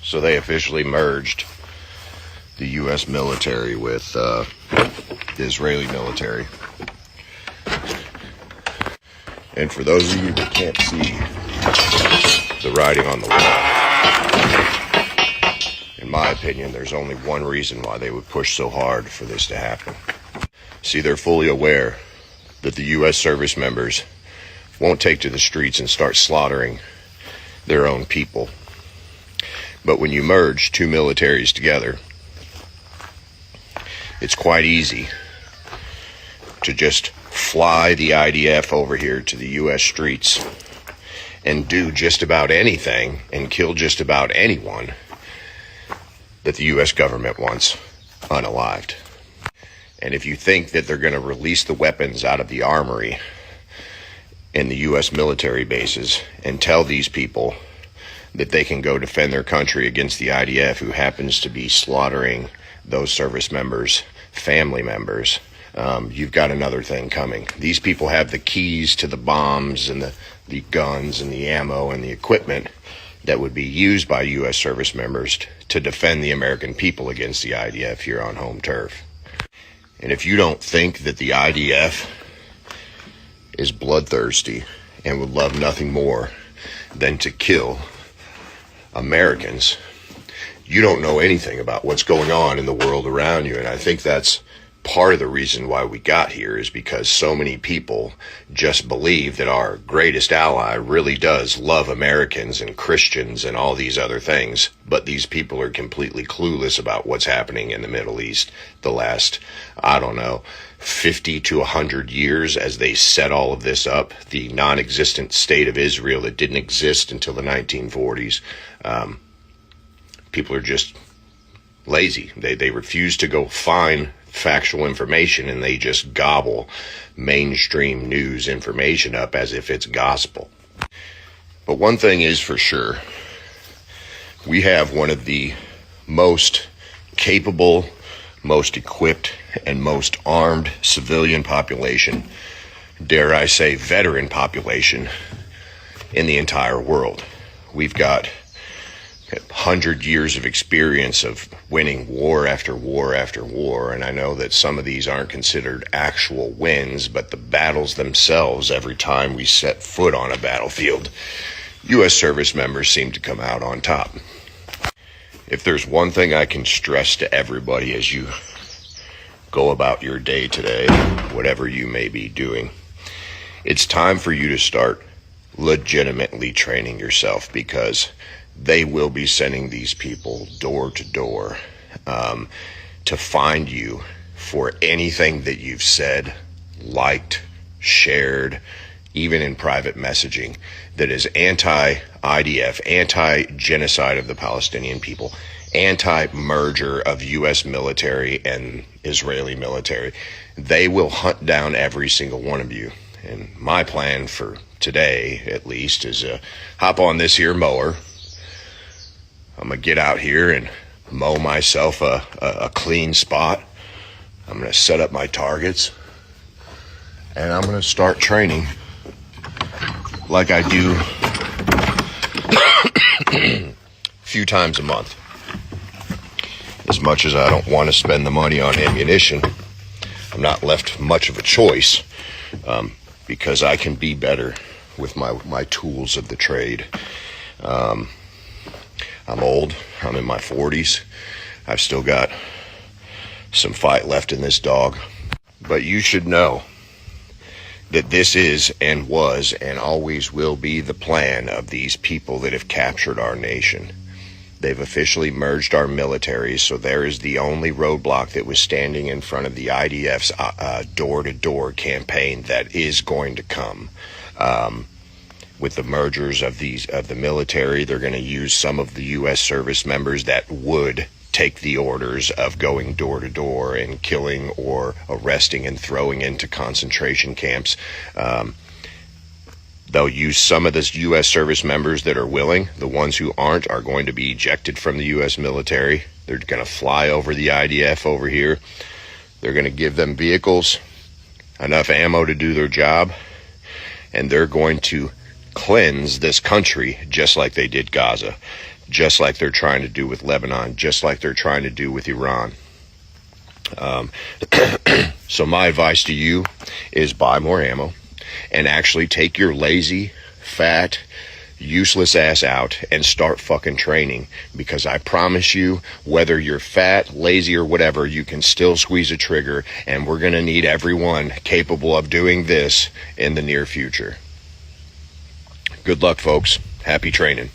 So they officially merged the U.S. military with the Israeli military. And for those of you that can't see the writing on the wall, in my opinion, there's only one reason why they would push so hard for this to happen. See, they're fully aware that the U.S. service members won't take to the streets and start slaughtering their own people. But when you merge two militaries together, it's quite easy to just fly the IDF over here to the U.S. streets and do just about anything and kill just about anyone that the U.S. government wants unalived. And if you think that they're going to release the weapons out of the armory in the U.S. military bases and tell these people that they can go defend their country against the IDF, who happens to be slaughtering those service members, family members, you've got another thing coming. These people have the keys to the bombs and the guns and the ammo and the equipment that would be used by U.S. service members to defend the American people against the IDF here on home turf. And if you don't think that the IDF is bloodthirsty and would love nothing more than to kill Americans, you don't know anything about what's going on in the world around you. And I think that's part of the reason why we got here, is because so many people just believe that our greatest ally really does love Americans and Christians and all these other things. But these people are completely clueless about what's happening in the Middle East the last, 50 to 100 years as they set all of this up. The non-existent state of Israel that didn't exist until the 1940s. People are just lazy. They refuse to go find factual information, and they just gobble mainstream news information up as if it's gospel. But one thing is for sure, we have one of the most capable, most equipped, and most armed civilian population, dare I say veteran population, in the entire world. We've got 100 years of experience of winning war after war after war, and I know that some of these aren't considered actual wins, but the battles themselves, every time we set foot on a battlefield, U.S. service members seem to come out on top. If there's one thing I can stress to everybody as you go about your day today, whatever you may be doing, it's time for you to start legitimately training yourself, because they will be sending these people door to door to find you for anything that you've said, liked, shared, even in private messaging, that is anti-IDF, anti-genocide of the Palestinian people, anti-merger of U.S. military and Israeli military. They will hunt down every single one of you. And my plan for today, at least, is hop on this here mower. I'm going to get out here and mow myself a clean spot. I'm going to set up my targets. And I'm going to start training like I do a few times a month. As much as I don't want to spend the money on ammunition, I'm not left much of a choice, because I can be better with my tools of the trade. I'm old. I'm in my 40s. I've still got some fight left in this dog. But you should know that this is and was and always will be the plan of these people that have captured our nation. They've officially merged our military, so there is the only roadblock that was standing in front of the IDF's door-to-door campaign that is going to come. With the mergers of the military, they're going to use some of the U.S. service members that would take the orders of going door to door and killing or arresting and throwing into concentration camps. They'll use some of the U.S. service members that are willing. The ones who aren't are going to be ejected from the U.S. military. They're going to fly over the IDF over here. They're going to give them vehicles, enough ammo to do their job, and they're going to cleanse this country just like they did Gaza. just like they're trying to do with Lebanon, just like they're trying to do with Iran. So my advice to you is buy more ammo and actually take your lazy, fat, useless ass out and start fucking training, because I promise you, whether you're fat, lazy, or whatever, you can still squeeze a trigger, and we're going to need everyone capable of doing this in the near future. Good luck, folks. Happy training.